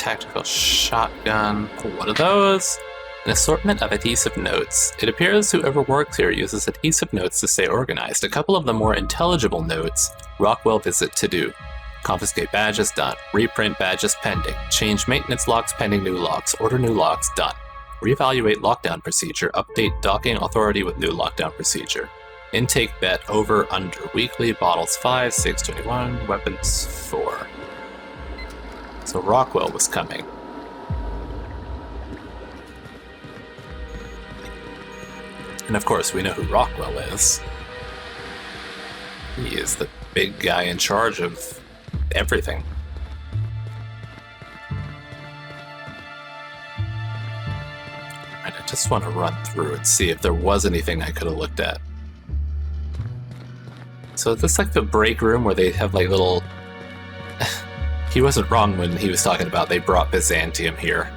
tactical shotgun. One of those. An assortment of adhesive notes. It appears whoever works here uses adhesive notes to stay organized. A couple of the more intelligible notes. Rockwell visit to do. Confiscate badges, done. Reprint badges, pending. Change maintenance logs, pending new logs. Order new logs, done. Reevaluate lockdown procedure. Update docking authority with new lockdown procedure. Intake bet over, under. Weekly bottles 5, 6, 21, weapons 4. So Rockwell was coming. And of course, we know who Rockwell is. He is the big guy in charge of everything. And I just want to run through and see if there was anything I could have looked at. So is this like the break room where they have like little... He wasn't wrong when he was talking about they brought Byzantium here.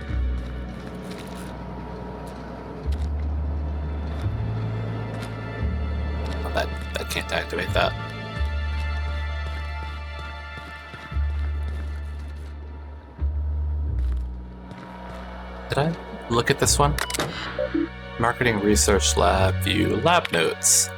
I can't activate that. Did I look at this one? Marketing Research Lab, view lab notes.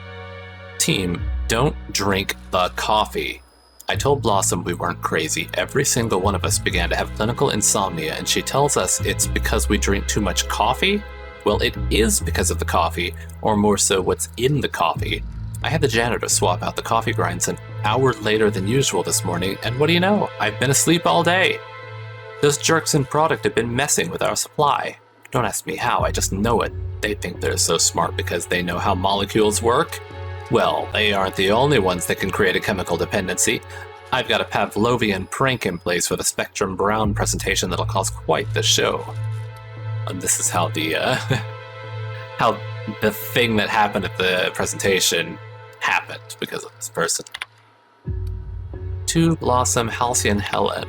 Team, don't drink the coffee. I told Blossom we weren't crazy. Every single one of us began to have clinical insomnia, and she tells us it's because we drink too much coffee? Well, it is because of the coffee, or more so what's in the coffee. I had the janitor swap out the coffee grinds an hour later than usual this morning, and what do you know? I've been asleep all day. Those jerks in product have been messing with our supply. Don't ask me how, I just know it. They think they're so smart because they know how molecules work. Well, they aren't the only ones that can create a chemical dependency. I've got a Pavlovian prank in place for the Spectrum Brown presentation that'll cause quite the show. And this is how the how the thing that happened at the presentation happened because of this person. To Blossom, Halcyon Helen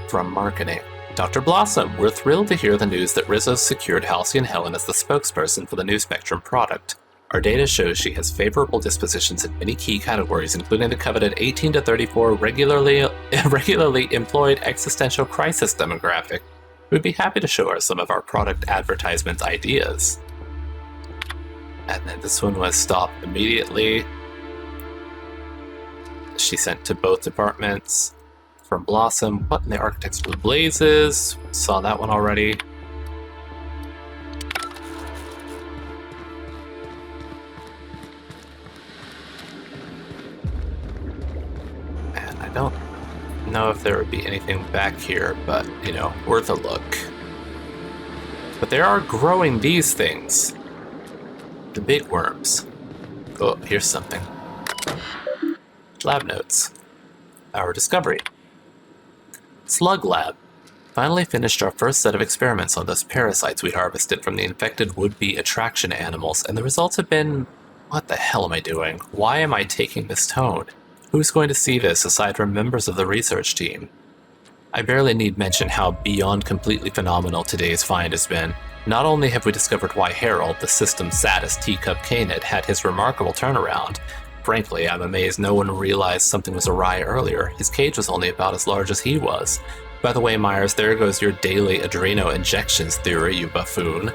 from marketing. Dr. Blossom, we're thrilled to hear the news that Rizzo's secured Halcyon Helen as the spokesperson for the new Spectrum product. Our data shows she has favorable dispositions in many key categories, including the coveted 18 to 34 regularly employed existential crisis demographic. We'd be happy to show her some of our product advertisement ideas. And then this one was stopped immediately. She sent to both departments. From Blossom, what in the Architects Blue Blazes? Saw that one already. And I don't know if there would be anything back here, but, you know, worth a look. But they are growing these things. The big worms. Oh, here's something. Lab notes. Our discovery. Slug Lab. Finally finished our first set of experiments on those parasites we harvested from the infected would-be attraction animals, and the results have been... What the hell am I doing? Why am I taking this tone? Who's going to see this aside from members of the research team? I barely need mention how beyond completely phenomenal today's find has been. Not only have we discovered why Harold, the system's saddest teacup canid, had his remarkable turnaround. Frankly, I'm amazed no one realized something was awry earlier. His cage was only about as large as he was. By the way, Myers, there goes your daily adreno injections theory, you buffoon.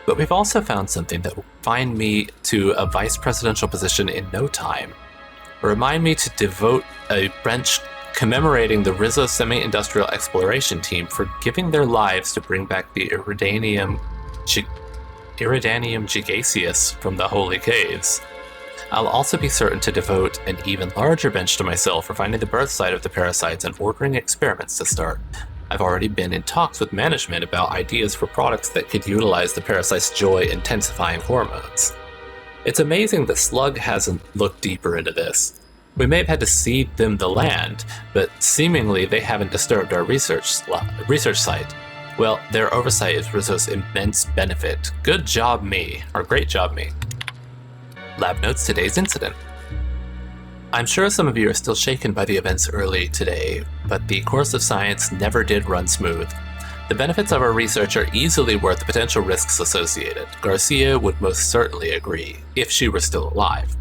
But we've also found something that will find me to a vice presidential position in no time. Remind me to devote a bench commemorating the Rizzo Semi-Industrial Exploration Team for giving their lives to bring back the Iridanium gigaseus from the Holy Caves. I'll also be certain to devote an even larger bench to myself for finding the birth site of the parasites and ordering experiments to start. I've already been in talks with management about ideas for products that could utilize the parasite's joy-intensifying hormones. It's amazing that Slug hasn't looked deeper into this. We may have had to cede them the land, but seemingly they haven't disturbed our research site. Well, their oversight is Rizzo's immense benefit. Good job me, or great job me. Lab notes today's incident. I'm sure some of you are still shaken by the events early today, but the course of science never did run smooth. The benefits of our research are easily worth the potential risks associated. Garcia would most certainly agree, if she were still alive.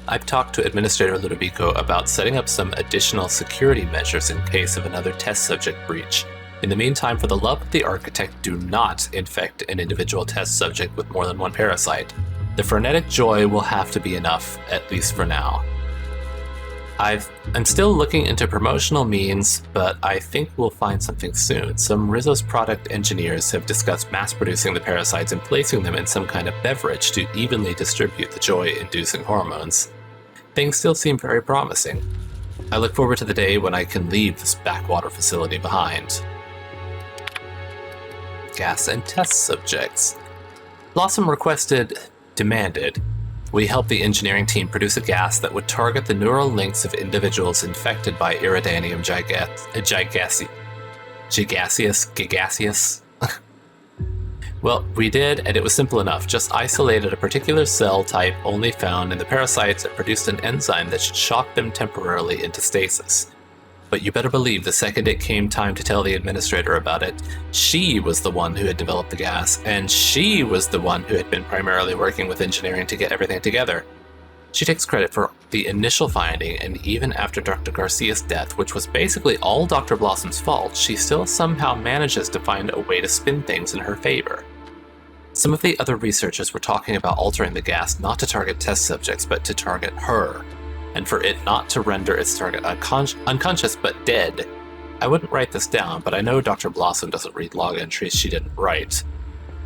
I've talked to Administrator Ludovico about setting up some additional security measures in case of another test subject breach. In the meantime, for the love of the architect, do not infect an individual test subject with more than one parasite. The frenetic joy will have to be enough, at least for now. I'm still looking into promotional means, but I think we'll find something soon. Some Rizzo's product engineers have discussed mass-producing the parasites and placing them in some kind of beverage to evenly distribute the joy-inducing hormones. Things still seem very promising. I look forward to the day when I can leave this backwater facility behind. Gas and test subjects. Blossom demanded, we help the engineering team produce a gas that would target the neural links of individuals infected by Iridanium gigaseus. Well, we did, and it was simple enough. Just isolated a particular cell type only found in the parasites and produced an enzyme that should shock them temporarily into stasis. But you better believe the second it came time to tell the administrator about it, she was the one who had developed the gas, and she was the one who had been primarily working with engineering to get everything together. She takes credit for the initial finding, and even after Dr. Garcia's death, which was basically all Dr. Blossom's fault, she still somehow manages to find a way to spin things in her favor. Some of the other researchers were talking about altering the gas not to target test subjects, but to target her, and for it not to render its target unconscious but dead. I wouldn't write this down, but I know Dr. Blossom doesn't read log entries she didn't write.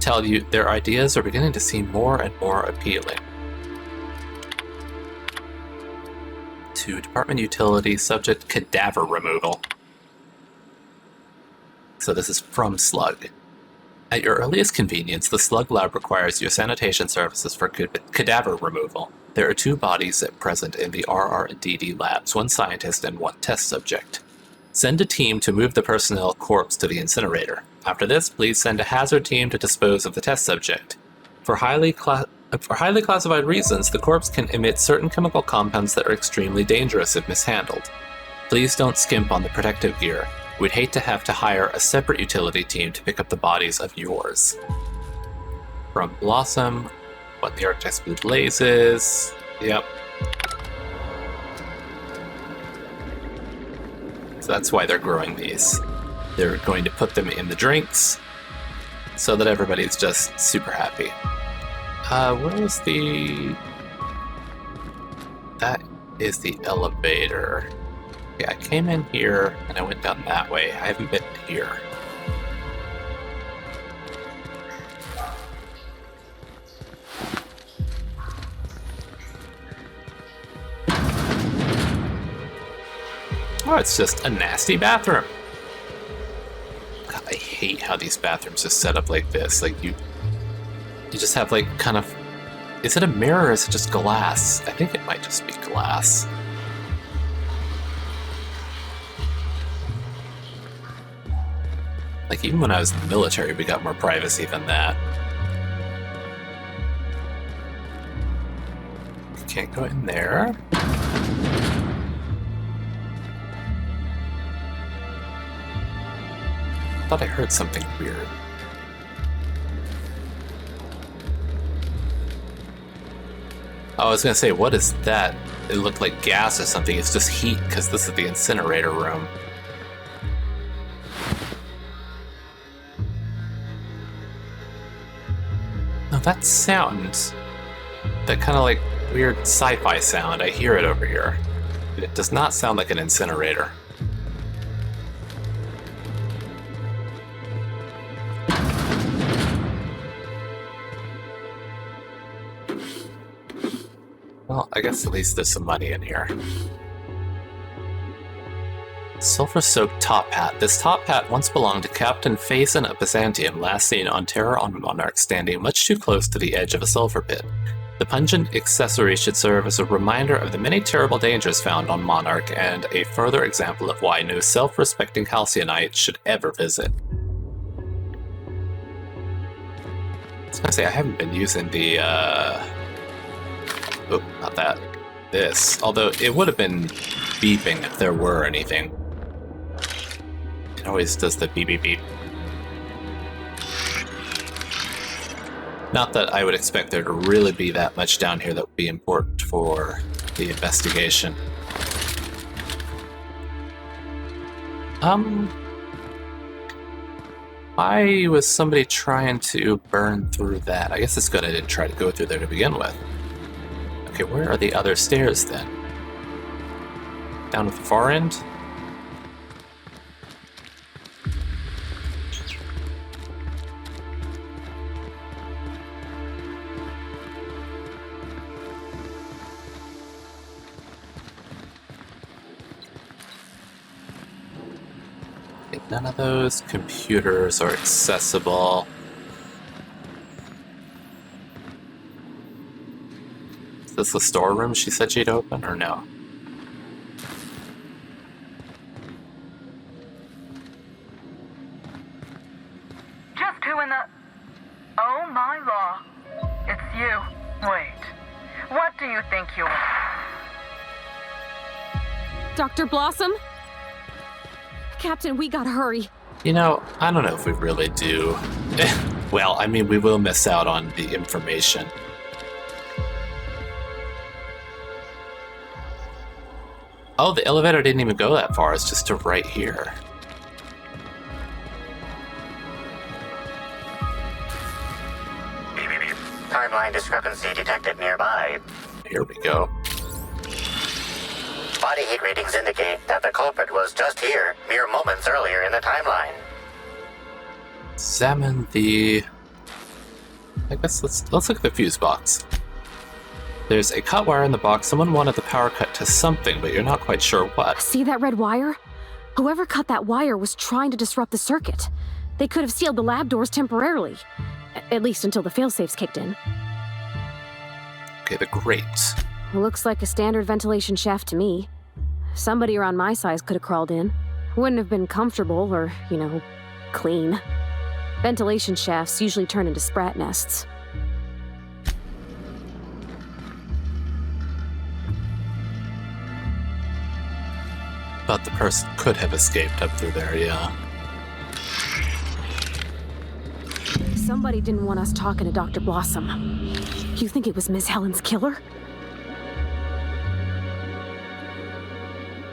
Tell you, their ideas are beginning to seem more and more appealing. To Department Utility, subject cadaver removal. So this is from Slug. At your earliest convenience, the Slug Lab requires your sanitation services for cadaver removal. There are 2 bodies at present in the RR&DD labs, 1 scientist and 1 test subject. Send a team to move the personnel corpse to the incinerator. After this, please send a hazard team to dispose of the test subject. For highly classified reasons, the corpse can emit certain chemical compounds that are extremely dangerous if mishandled. Please don't skimp on the protective gear. We'd hate to have to hire a separate utility team to pick up the bodies of yours. From Blossom, what the Architect's Blue Blazes. Yep. So that's why they're growing these. They're going to put them in the drinks so that everybody's just super happy. Where was the... That is the elevator. Yeah, I came in here and I went down that way. I haven't been here. Oh, it's just a nasty bathroom. God, I hate how these bathrooms are set up like this. Like you just have like kind of... Is it a mirror or is it just glass? I think it might just be glass. Like, even when I was in the military, we got more privacy than that. Can't go in there. Thought I heard something weird. Oh, I was gonna say, what is that? It looked like gas or something. It's just heat, because this is the incinerator room. That sound, that kind of like weird sci-fi sound, I hear it over here. It does not sound like an incinerator. Well, I guess at least there's some money in here. Sulfur-soaked top hat. This top hat once belonged to Captain Faison of Byzantium, last seen on Terror on Monarch, standing much too close to the edge of a sulfur pit. The pungent accessory should serve as a reminder of the many terrible dangers found on Monarch, and a further example of why no self-respecting Halcyonite should ever visit. I was gonna say, I haven't been using the, oh, not that. This. Although, it would have been beeping if there were anything. It always does the beep beep beep. Not that I would expect there to really be that much down here that would be important for the investigation. Why was somebody trying to burn through that? I guess it's good I didn't try to go through there to begin with. Okay, where are the other stairs then? Down at the far end? None of those computers are accessible. Is this the storeroom she said she'd open, or no? Just who in the... Oh my law. It's you. Wait. What do you think you are? Dr. Blossom? Captain, we gotta hurry. You know, I don't know if we really do. Well, I mean, we will miss out on the information. Oh, the elevator didn't even go that far. It's just to right here. Timeline discrepancy detected nearby. Here we go. Body heat readings indicate that the culprit was just here, mere moments earlier in the timeline. Examine the... I guess let's look at the fuse box. There's a cut wire in the box. Someone wanted the power cut to something, but you're not quite sure what. See that red wire? Whoever cut that wire was trying to disrupt the circuit. They could have sealed the lab doors temporarily. At least until the failsafes kicked in. Okay, the grate. Looks like a standard ventilation shaft to me. Somebody around my size could have crawled in. Wouldn't have been comfortable or, clean. Ventilation shafts usually turn into sprat nests. But the person could have escaped up through there, yeah. Somebody didn't want us talking to Dr. Blossom. You think it was Miss Helen's killer?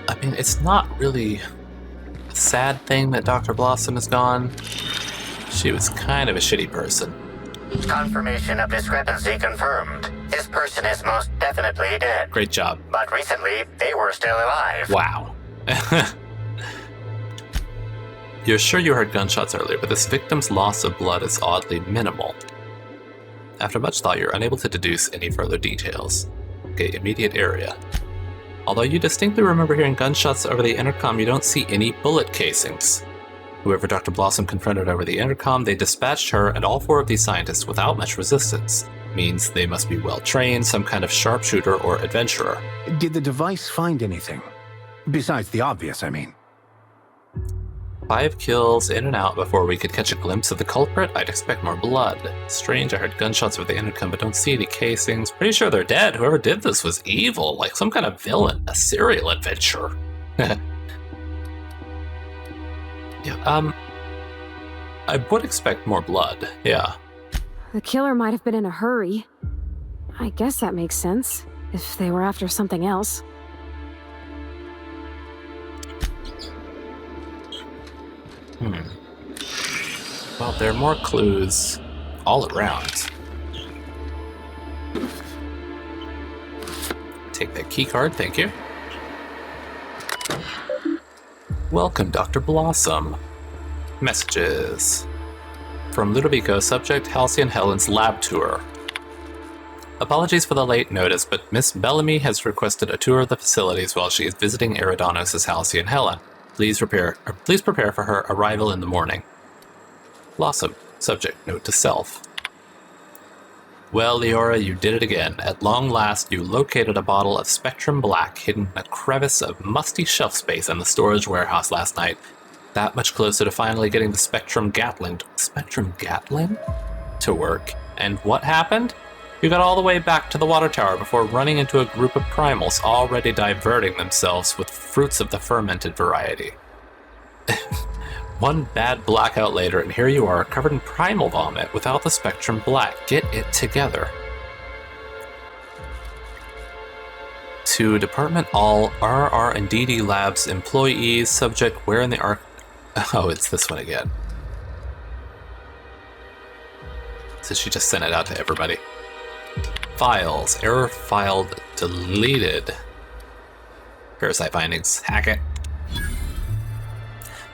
I mean, it's not really a sad thing that Dr. Blossom is gone. She was kind of a shitty person. Confirmation of discrepancy confirmed. This person is most definitely dead. Great job. But recently, they were still alive. Wow. You're sure you heard gunshots earlier, but this victim's loss of blood is oddly minimal. After much thought, you're unable to deduce any further details. Okay, immediate area. Although you distinctly remember hearing gunshots over the intercom, you don't see any bullet casings. Whoever Dr. Blossom confronted over the intercom, they dispatched her and all four of these scientists without much resistance. Means they must be well trained, some kind of sharpshooter or adventurer. Did the device find anything? Besides the obvious, I mean. 5 kills in and out before we could catch a glimpse of the culprit. I'd expect more blood. Strange, I heard gunshots over the intercom, but don't see any casings. Pretty sure they're dead. Whoever did this was evil, like some kind of villain, a serial adventurer. Yeah, I would expect more blood, yeah. The killer might have been in a hurry. I guess that makes sense, if they were after something else. Well, there are more clues all around. Take that key card, thank you. Welcome, Dr. Blossom. Messages. From Ludovico, subject Halcyon Helen's lab tour. Apologies for the late notice, but Miss Bellamy has requested a tour of the facilities while she is visiting Eridanos' Halcyon Helen. Please prepare for her arrival in the morning. Blossom, subject note to self. Well, Leora, you did it again. At long last, you located a bottle of Spectrum Black hidden in a crevice of musty shelf space in the storage warehouse last night. That much closer to finally getting the Spectrum Gatling to work. And what happened? You got all the way back to the water tower before running into a group of primals already diverting themselves with fruits of the fermented variety. One bad blackout later, and here you are, covered in primal vomit without the Spectrum Black. Get it together. To Department All RR&DD Labs employees, subject where in the arc... Oh, it's this one again. did she just send it out to everybody? Files. Error file deleted. Parasite findings. Hack it.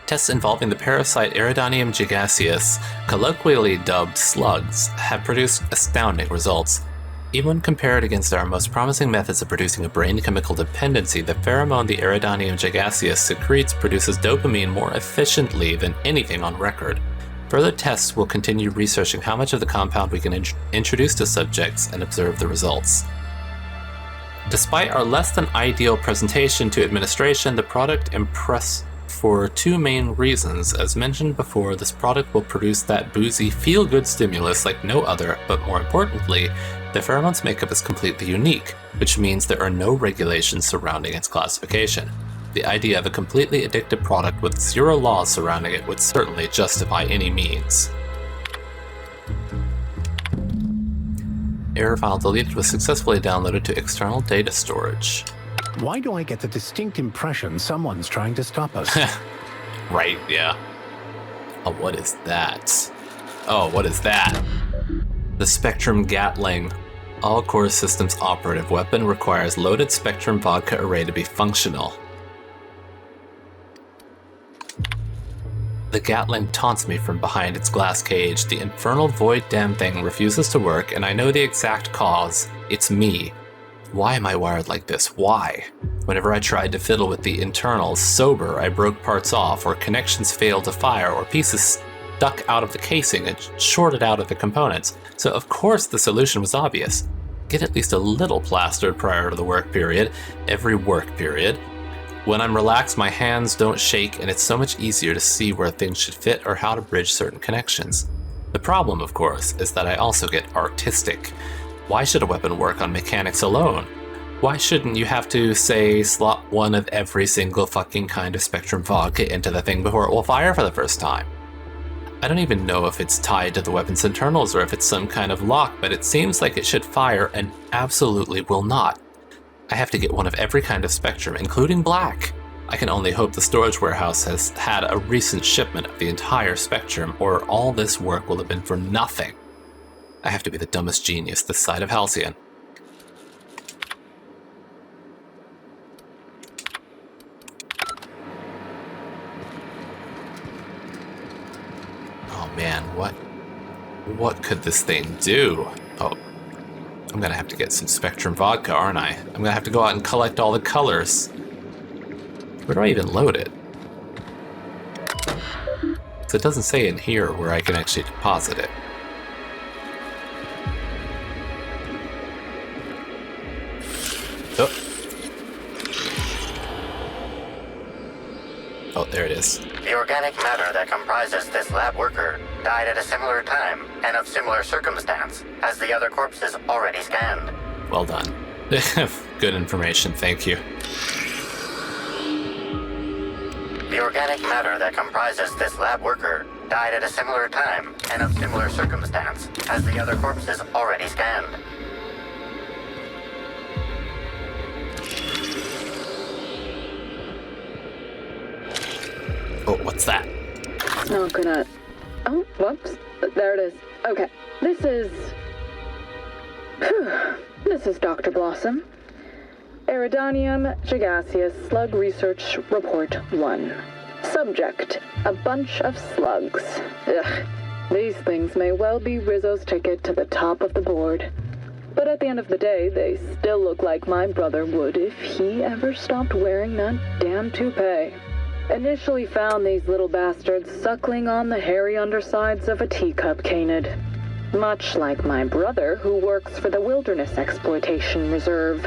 Tests involving the parasite Iridanium gigaseus, colloquially dubbed slugs, have produced astounding results. Even when compared against our most promising methods of producing a brain chemical dependency, the pheromone the Iridanium gigaseus secretes produces dopamine more efficiently than anything on record. Further tests will continue researching how much of the compound we can introduce to subjects and observe the results. Despite our less than ideal presentation to administration, the product impressed for two main reasons. As mentioned before, this product will produce that boozy, feel-good stimulus like no other, but more importantly, the pheromone's makeup is completely unique, which means there are no regulations surrounding its classification. The idea of a completely addictive product with zero laws surrounding it would certainly justify any means. Error file deleted was successfully downloaded to external data storage. Why do I get the distinct impression someone's trying to stop us? Right, yeah. Oh, what is that? Oh, what is that? The Spectrum Gatling. All core systems operative weapon requires loaded Spectrum vodka array to be functional. The Gatling taunts me from behind its glass cage. The infernal void damn thing refuses to work, and I know the exact cause. It's me. Why am I wired like this? Why? Whenever I tried to fiddle with the internals sober, I broke parts off, or connections failed to fire, or pieces stuck out of the casing and shorted out of the components. So of course the solution was obvious. Get at least a little plastered prior to the work period, every work period. When I'm relaxed, my hands don't shake, and it's so much easier to see where things should fit or how to bridge certain connections. The problem, of course, is that I also get artistic. Why should a weapon work on mechanics alone? Why shouldn't you have to, say, slot one of every single fucking kind of Spectrum vodka into the thing before it will fire for the first time? I don't even know if it's tied to the weapon's internals or if it's some kind of lock, but it seems like it should fire and absolutely will not. I have to get one of every kind of Spectrum, including black. I can only hope the storage warehouse has had a recent shipment of the entire Spectrum, or all this work will have been for nothing. I have to be the dumbest genius this side of Halcyon. Oh man, what could this thing do? Oh, I'm gonna have to get some Spectrum vodka, aren't I? I'm gonna have to go out and collect all the colors. Where do I even load it? So it doesn't say in here where I can actually deposit it. Oh, there it is. The organic matter that comprises this lab worker died at a similar time and of similar circumstance as the other corpses already scanned. Well done. Good information, thank you. The organic matter that comprises this lab worker died at a similar time and of similar circumstance as the other corpses already scanned. Oh, what's that? Not gonna... Oh, whoops. There it is. Okay. This is... This is Dr. Blossom. Iridanium gigaseus Slug Research Report 1. Subject: a bunch of slugs. Ugh. These things may well be Rizzo's ticket to the top of the board. But at the end of the day, they still look like my brother would if he ever stopped wearing that damn toupee. Initially found these little bastards suckling on the hairy undersides of a teacup canid. Much like my brother, who works for the Wilderness Exploitation Reserve.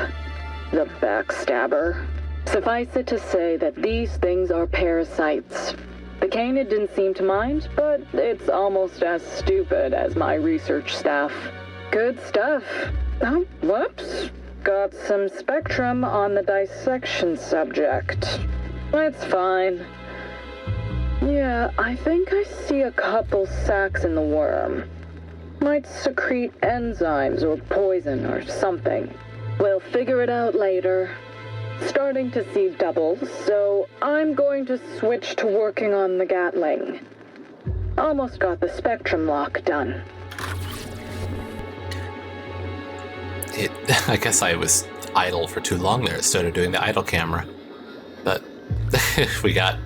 The backstabber. Suffice it to say that these things are parasites. The canid didn't seem to mind, but it's almost as stupid as my research staff. Good stuff. Oh, whoops. Got some Spectrum on the dissection subject. It's fine. Yeah, I think I see a couple sacs in the worm. Might secrete enzymes or poison or something. We'll figure it out later. Starting to see doubles, so I'm going to switch to working on the Gatling. Almost got the Spectrum lock done. I guess I was idle for too long there. It started doing the idle camera. But we got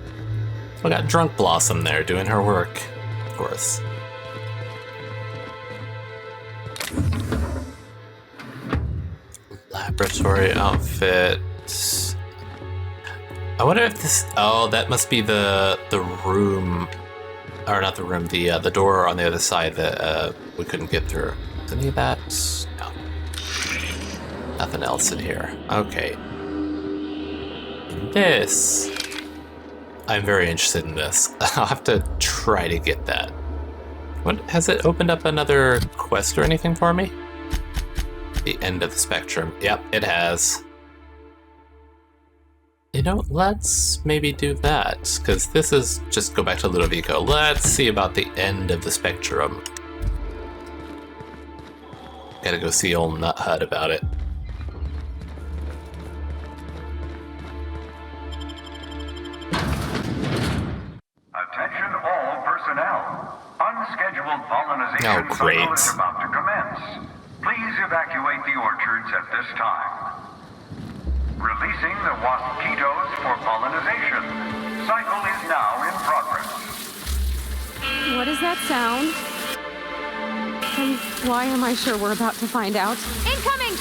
Drunk Blossom there doing her work, of course. Laboratory outfit. I wonder if this... Oh, that must be the room... Or not the room, the door on the other side that we couldn't get through. Is any of that? No. Nothing else in here. Okay. This... I'm very interested in this. I'll have to try to get that. What, has it opened up another quest or anything for me? The end of the spectrum. Yep, it has. You know, let's maybe do that, because this is just go back to Ludovico. Let's see about the end of the spectrum. Gotta go see old Nut Hut about it. Attention all personnel. Unscheduled pollinization cycle is about to commence. Please evacuate the orchards at this time. Releasing the mosquitoes for pollinization. Cycle is now in progress. What is that sound? And why am I sure we're about to find out? Incoming!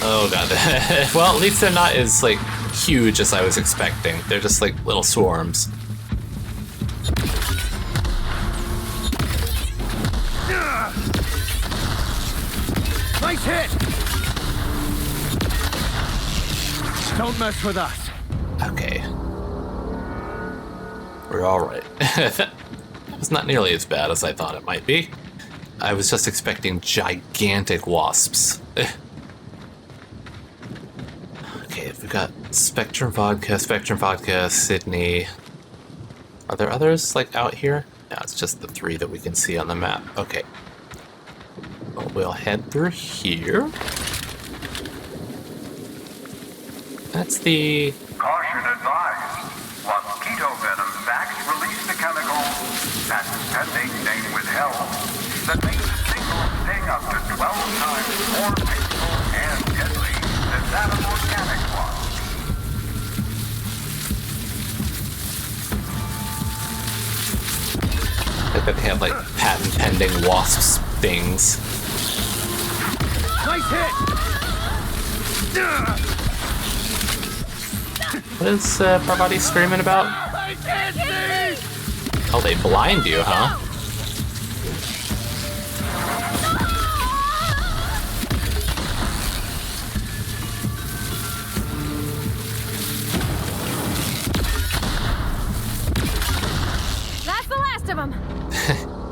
Oh god. Well, at least they're not as, like, huge as I was expecting. They're just, like, little swarms. Nice hit! Don't mess with us. Okay. We're alright. That was not nearly as bad as I thought it might be. I was just expecting gigantic wasps. Okay, we've got Spectrum Vodka, Sydney. Are there others, like, out here? No, it's just the 3 that we can see on the map. Okay. Well, we'll head through here. That's the... Caution advised. Mosquito venom vax release the chemical patent name withheld that makes a single sting up to 12 times more painful and deadly than that of organic wasps. I bet they have, like, patent pending wasps things. Nice hit! What is Parvati screaming about? I can't see! Oh, they blind you, huh? That's the last of them!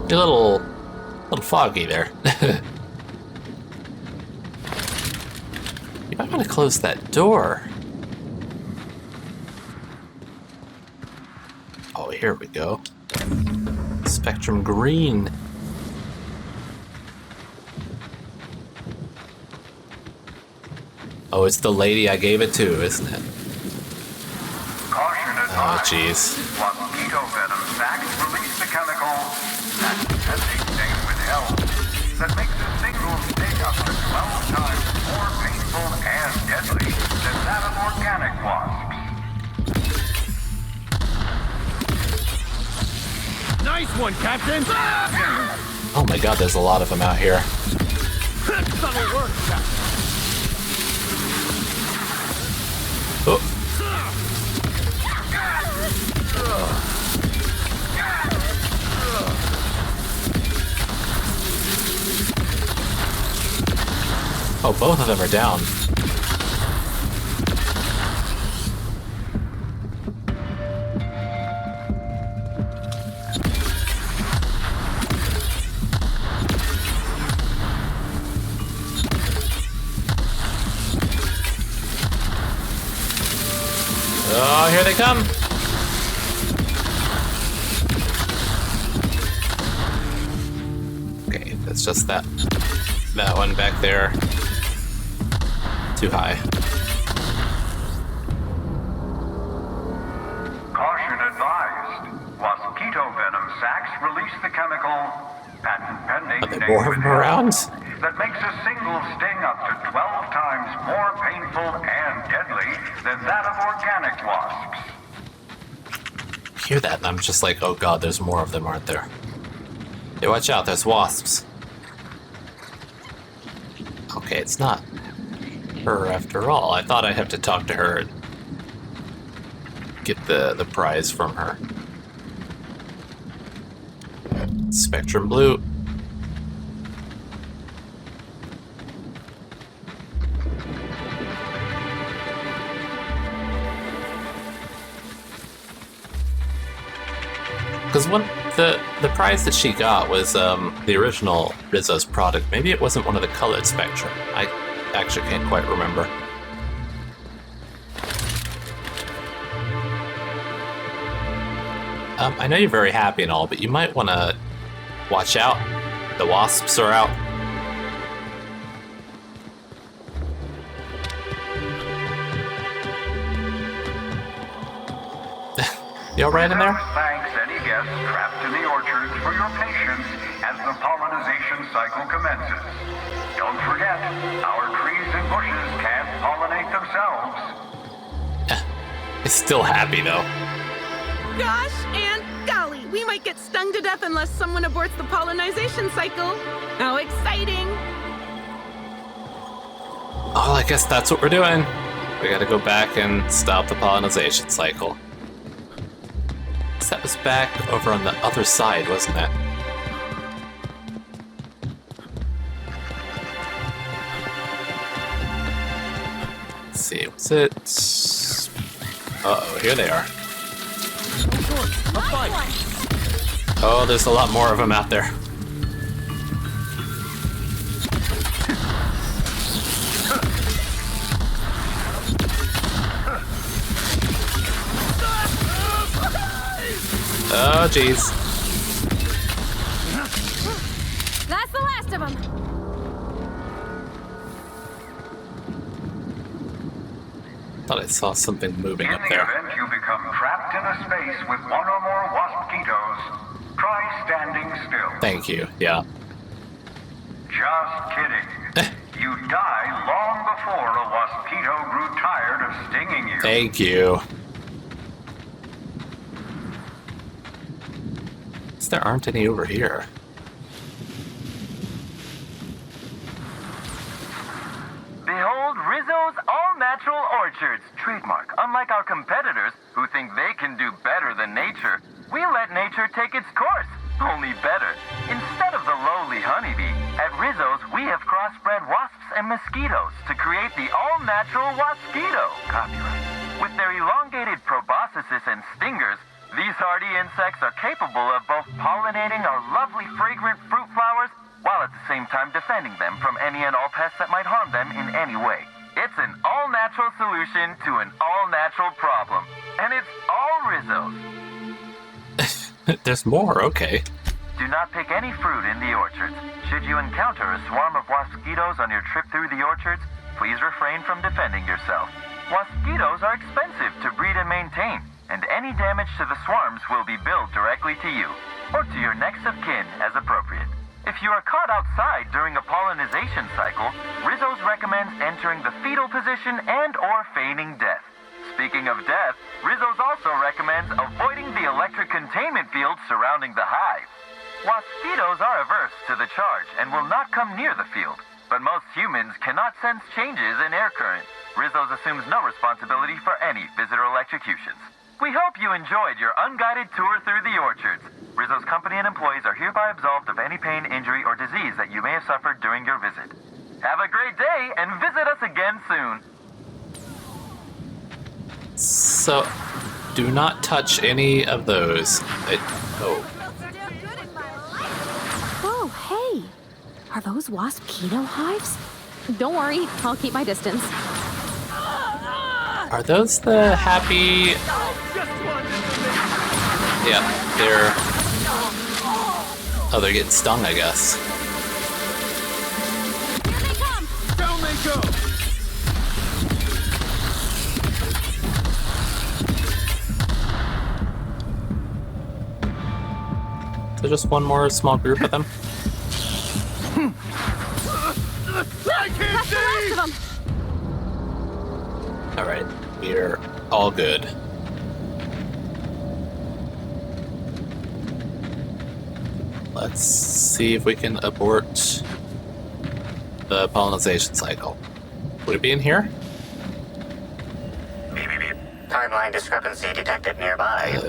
You're a little foggy there. You might want to close that door. Oh, here we go. Spectrum Green. Oh, it's the lady I gave it to, isn't it? Caution advised. Oh, jeez. Mosquito venom vax release the chemical patent name withheld that makes a single sting up to 12 times more painful and deadly than that of organic wasps. Nice one, Captain! Oh my god, there's a lot of them out here. That'll work, Captain. Oh. Oh, both of them are down. Oh, here they come! Okay, that's just that one back there. Too high. Caution advised. Mosquito venom release the chemical, patent pending, Are there more of them around? that makes a single sting up to 12 times more painful and deadly than that of organic wasps. Hear that, and I'm just like, oh god, there's more of them, aren't there? Hey, watch out, there's wasps. Okay, it's not her after all. I thought I'd have to talk to her and get the prize from her. Spectrum Blue. Because the prize that she got was the original Rizzo's product. Maybe it wasn't one of the colored Spectrum. I actually can't quite remember. I know you're very happy and all, but you might want to watch out. The wasps are out. You alright in there? Thanks any guests trapped in the orchards for your patience as the pollinization cycle commences. Don't forget, our trees and bushes can't pollinate themselves. It's still happy though. Gosh and golly, we might get stung to death unless someone aborts the pollinization cycle. How exciting! Oh, I guess that's what we're doing. We gotta go back and stop the pollinization cycle. That was back over on the other side, wasn't it? Let's see, was it? Uh-oh, here they are. Oh, there's a lot more of them out there. Oh, jeez. That's the last of them. Thought I saw something moving up In the there. event you become trapped in a space with one or more waspitos, try standing still. Thank you, yeah. Just kidding. You die long before a waspito grew tired of stinging you. Thank you. There aren't any over here. Behold Rizzo's all-natural orchards, trademark. Unlike our competitors, who think they can do better than nature, we let nature take its course, only better. Instead of the lowly honeybee, at Rizzo's we have crossbred wasps and mosquitoes to create the all-natural wasquito, copyright. With their elongated proboscis and stingers, these hardy insects are capable of both pollinating our lovely fragrant fruit flowers, while at the same time defending them from any and all pests that might harm them in any way. It's an all-natural solution to an all-natural problem. And it's all Rizzo's. There's more, okay. Do not pick any fruit in the orchards. Should you encounter a swarm of waspitos on your trip through the orchards, please refrain from defending yourself. Waspitos are expensive to breed and maintain, and any damage to the swarms will be billed directly to you, or to your next of kin as appropriate. If you are caught outside during a pollinization cycle, Rizzo's recommends entering the fetal position and or feigning death. Speaking of death, Rizzo's also recommends avoiding the electric containment field surrounding the hive. Waspitos are averse to the charge and will not come near the field, but most humans cannot sense changes in air current. Rizzo's assumes no responsibility for any visitor electrocutions. We hope you enjoyed your unguided tour through the orchards. Rizzo's company and employees are hereby absolved of any pain, injury, or disease that you may have suffered during your visit. Have a great day and visit us again soon. So, do not touch any of those. Oh. Whoa, hey! Are those waspito hives? Don't worry, I'll keep my distance. Are those the happy... Yeah, they're... Oh, they're getting stung, I guess. Here they come! Down they go! So just one more small group of them? That's the last of them! Alright, we're all good. Let's see if we can abort the pollination cycle. Would it be in here? Beep, beep, beep. Timeline discrepancy detected nearby.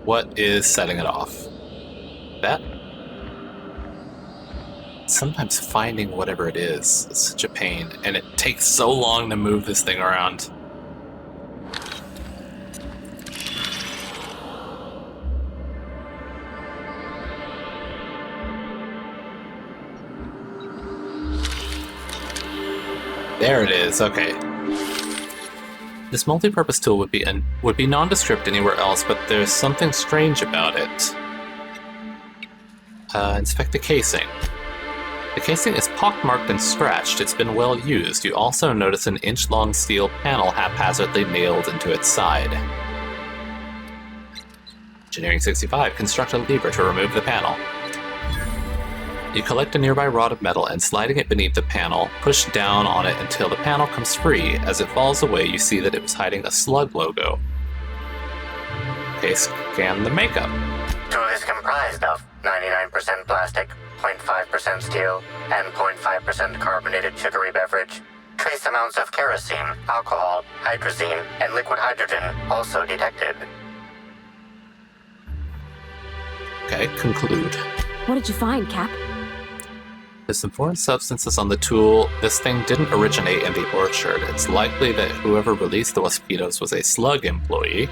What is setting it off? That? Sometimes finding whatever it is such a pain, and it takes so long to move this thing around. There it is, okay. This multi-purpose tool would be nondescript anywhere else, but there's something strange about it. Inspect the casing. The casing is pockmarked and scratched. It's been well used. You also notice an inch-long steel panel haphazardly nailed into its side. Engineering 65. Construct a lever to remove the panel. You collect a nearby rod of metal and, sliding it beneath the panel, push down on it until the panel comes free. As it falls away, you see that it was hiding a slug logo. Okay, scan the makeup. Tool is comprised of 99% plastic, 0.5% steel, and 0.5% carbonated sugary beverage. Trace amounts of kerosene, alcohol, hydrazine, and liquid hydrogen also detected. Okay, conclude. What did you find, Cap? There's some foreign substances on the tool. This thing didn't originate in the orchard. It's likely that whoever released the mosquitoes was a slug employee.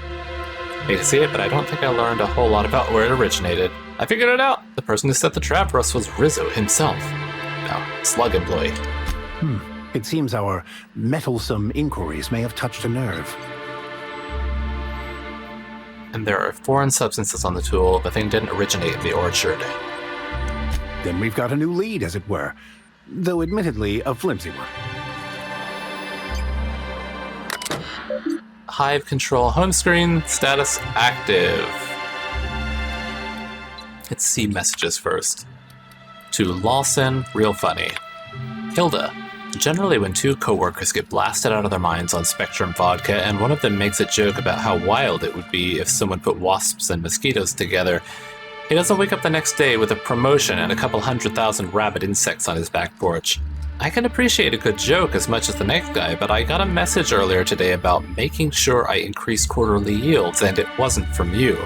Hate to see it, but I don't think I learned a whole lot about where it originated. I figured it out. The person who set the trap for us was Rizzo himself. No, slug employee. It seems our mettlesome inquiries may have touched a nerve. And there are foreign substances on the tool. The thing didn't originate in the orchard. Then we've got a new lead, as it were. Though admittedly, a flimsy one. Hive control home screen, status active. Let's see messages first. To Lawson, real funny. Hilda. Generally when two co-workers get blasted out of their minds on Spectrum vodka and one of them makes a joke about how wild it would be if someone put wasps and mosquitoes together, he doesn't wake up the next day with a promotion and a couple 100,000 rabid insects on his back porch. I can appreciate a good joke as much as the next guy, but I got a message earlier today about making sure I increase quarterly yields, and it wasn't from you.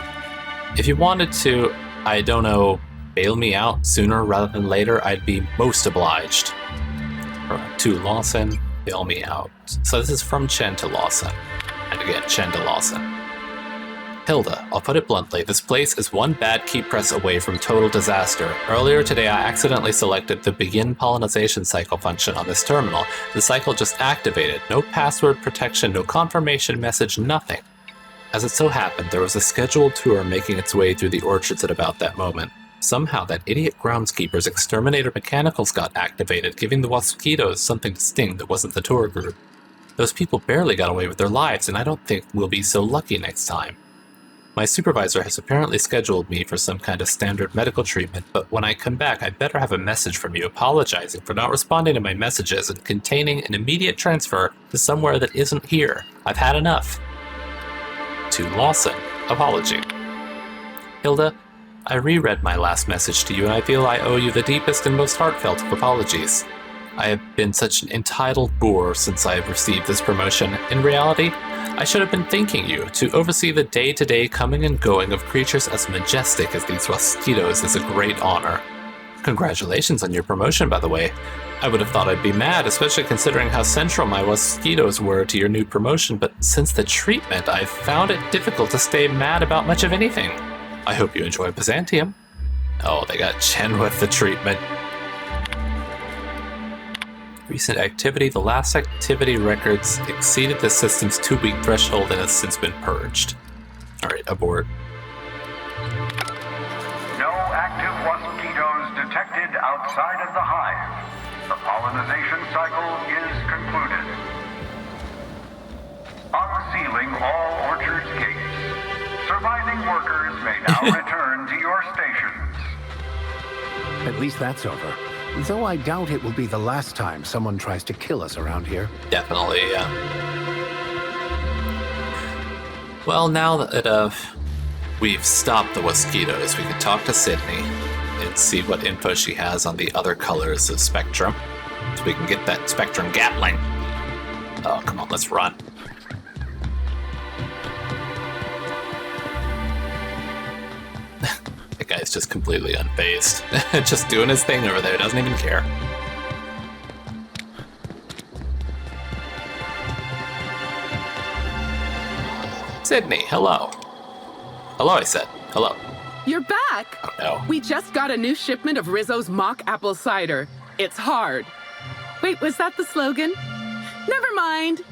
If you wanted to, I don't know, bail me out sooner rather than later, I'd be most obliged. To Lawson, bail me out. So this is from Chen to Lawson. And again, Chen to Lawson. Hilda, I'll put it bluntly, this place is one bad key press away from total disaster. Earlier today I accidentally selected the begin pollination cycle function on this terminal. The cycle just activated. No password protection, no confirmation message, nothing. As it so happened, there was a scheduled tour making its way through the orchards at about that moment. Somehow that idiot groundskeeper's exterminator mechanicals got activated, giving the mosquitoes something to sting that wasn't the tour group. Those people barely got away with their lives, and I don't think we'll be so lucky next time. My supervisor has apparently scheduled me for some kind of standard medical treatment, but when I come back, I better have a message from you apologizing for not responding to my messages and containing an immediate transfer to somewhere that isn't here. I've had enough. To Lawson, apology. Hilda, I reread my last message to you and I feel I owe you the deepest and most heartfelt of apologies. I have been such an entitled boor since I have received this promotion. In reality, I should have been thanking you. To oversee the day-to-day coming and going of creatures as majestic as these mosquitoes is a great honor. Congratulations on your promotion, by the way. I would have thought I'd be mad, especially considering how central my mosquitoes were to your new promotion, but since the treatment, I've found it difficult to stay mad about much of anything. I hope you enjoy Byzantium. Oh, they got Chen with the treatment. Recent activity. The last activity records exceeded the system's 2-week threshold and has since been purged. Alright, abort. No active mosquitoes detected outside of the hive. The pollination cycle is concluded. sealing all orchards gates. Surviving workers may now return to your stations. At least that's over. Though I doubt it will be the last time someone tries to kill us around here. Definitely, yeah. Well, now that we've stopped the mosquitoes, we can talk to Sydney and see what info she has on the other colors of Spectrum, so we can get that Spectrum Gatling. Oh, come on, let's run. That guy's just completely unfazed. Just doing his thing over there, doesn't even care. Sydney, hello. Hello, I said. Hello. You're back! Oh, no. We just got a new shipment of Rizzo's mock apple cider. It's hard. Wait, was that the slogan? Never mind.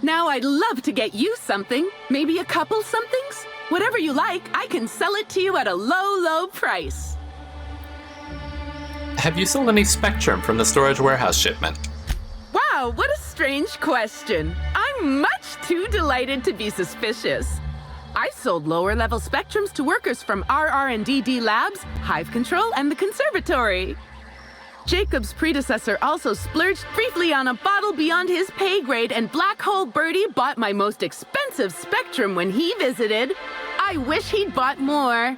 Now I'd love to get you something. Maybe a couple somethings? Whatever you like, I can sell it to you at a low, low price. Have you sold any Spectrum from the storage warehouse shipment? Wow, what a strange question. I'm much too delighted to be suspicious. I sold lower-level Spectrums to workers from RR&DD Labs, Hive Control, and the Conservatory. Jacob's predecessor also splurged briefly on a bottle beyond his pay grade, and Black Hole Birdie bought my most expensive Spectrum when he visited. I wish he'd bought more.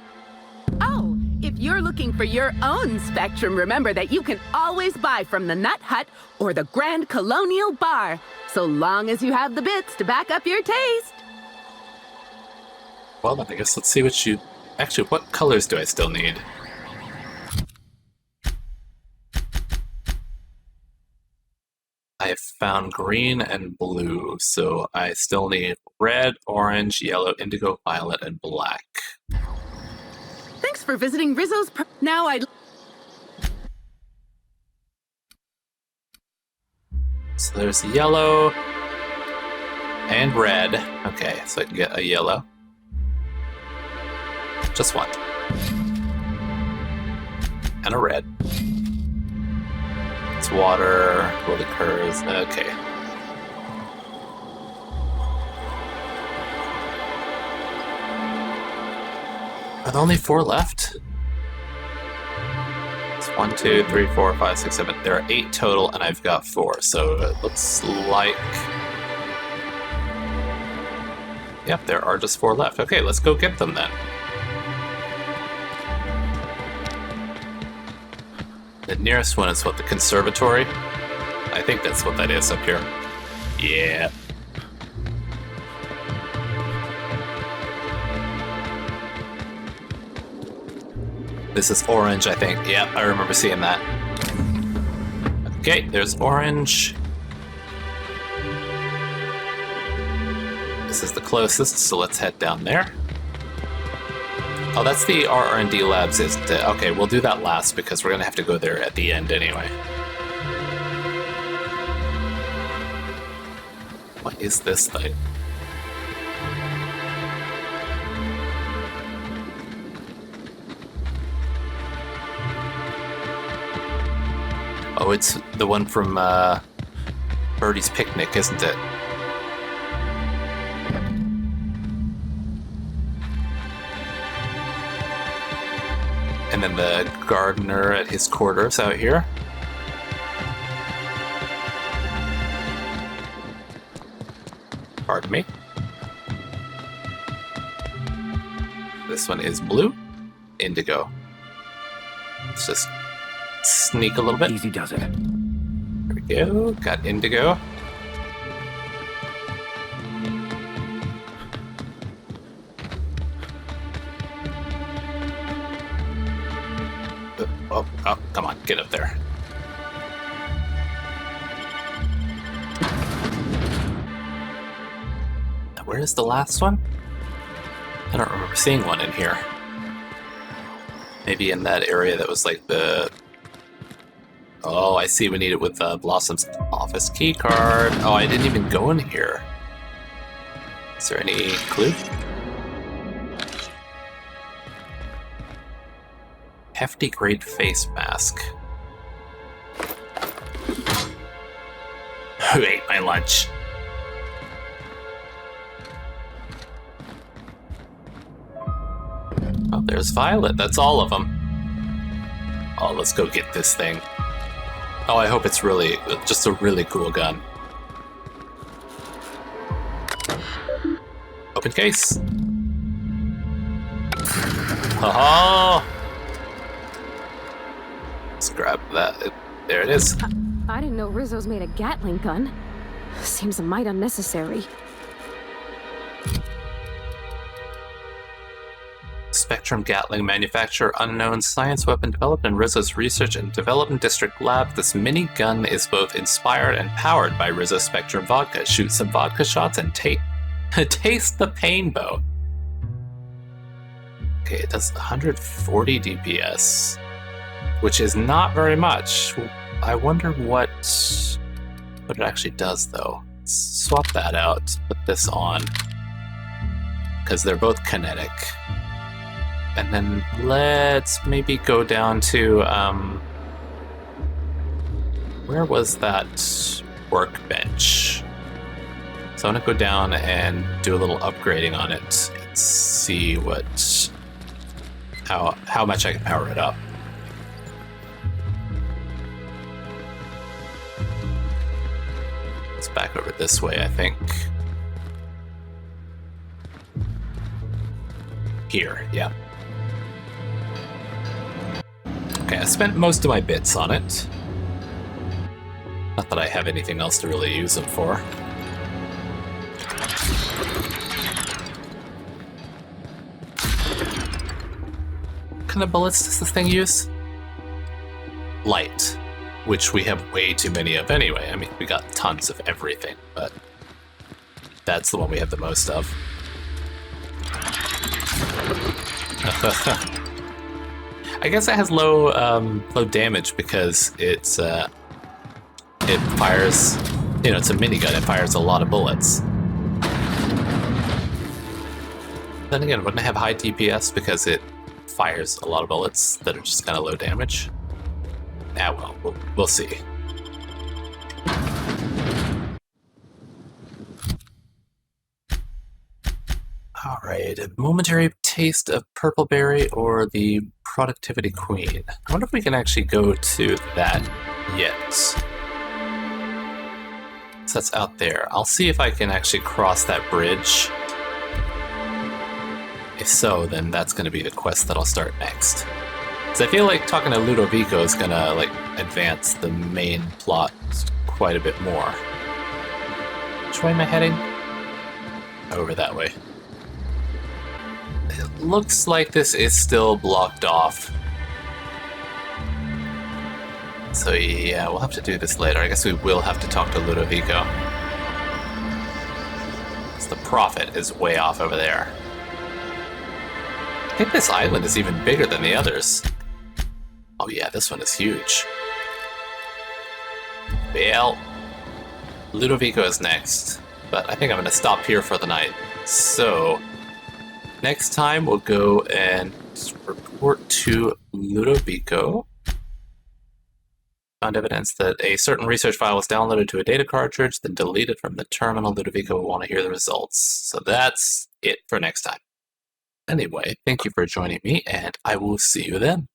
Oh, if you're looking for your own Spectrum, remember that you can always buy from the Nut Hut or the Grand Colonial Bar, so long as you have the bits to back up your taste. Well, then I guess let's see what you... Actually, what colors do I still need? I have found green and blue, so I still need red, orange, yellow, indigo, violet, and black. Thanks for visiting Rizzo's... Now I'd... So there's yellow and red. Okay, so I can get a yellow. Just one. And a red. It's water, what occurs. Okay. Are there only 4 left? It's 1, 2, 3, 4, 5, 6, 7. There are 8 total, and I've got 4. So it looks like... Yep, there are just 4 left. Okay, let's go get them then. The nearest one is what, the conservatory? I think that's what that is up here. Yeah. This is orange, I think. Yep, I remember seeing that. Okay, there's orange. This is the closest, so let's head down there. Oh, that's the R&D Labs, isn't it? Okay, we'll do that last because we're gonna have to go there at the end anyway. What is this thing? Oh, it's the one from Birdie's Picnic, isn't it? And then the gardener at his quarters out here. Pardon me. This one is blue, indigo. Let's just sneak a little bit. Easy does it. There we go. Got indigo. Oh, come on, get up there. Where is the last one? I don't remember seeing one in here. Maybe in that area that was like the... Oh, I see, we need it with Blossom's office key card. Oh, I didn't even go in here. Is there any clue? Hefty grade face mask. Who ate my lunch? Oh, there's Violet. That's all of them. Oh, let's go get this thing. Oh, I hope it's really just a really cool gun. Open case. Haha! Let's grab that. There it is. I didn't know Rizzo's made a Gatling gun. Seems a mite unnecessary. Spectrum Gatling manufacturer unknown science weapon developed in Rizzo's Research and Development District lab. This mini gun is both inspired and powered by Rizzo Spectrum vodka. Shoot some vodka shots and taste the Painbow. Okay, it does 140 DPS, which is not very much. I wonder what it actually does, though. Let's swap that out, put this on, because they're both kinetic. And then let's maybe go down to, where was that workbench? So I'm gonna go down and do a little upgrading on it and see how much I can power it up. It's back over this way, I think. Here, yeah. Okay, I spent most of my bits on it. Not that I have anything else to really use them for. What kind of bullets does this thing use? Light, which we have way too many of anyway. I mean, we got tons of everything, but that's the one we have the most of. I guess it has low damage because it fires, it's a minigun. It fires a lot of bullets. Then again, wouldn't it have high DPS because it fires a lot of bullets that are just kind of low damage? Ah, well, we'll see. Alright, a momentary taste of Purple Berry or the Productivity Queen. I wonder if we can actually go to that yet. So that's out there. I'll see if I can actually cross that bridge. If so, then that's going to be the quest that I'll start next. Because I feel like talking to Ludovico is going to advance the main plot quite a bit more. Which way am I heading? Over that way. It looks like this is still blocked off. So yeah, we'll have to do this later. I guess we will have to talk to Ludovico. Because the Prophet is way off over there. I think this island is even bigger than the others. Oh yeah, this one is huge. Well, Ludovico is next. But I think I'm going to stop here for the night. So next time we'll go and report to Ludovico. Found evidence that a certain research file was downloaded to a data cartridge, then deleted from the terminal. Ludovico will want to hear the results. So that's it for next time. Anyway, thank you for joining me, and I will see you then.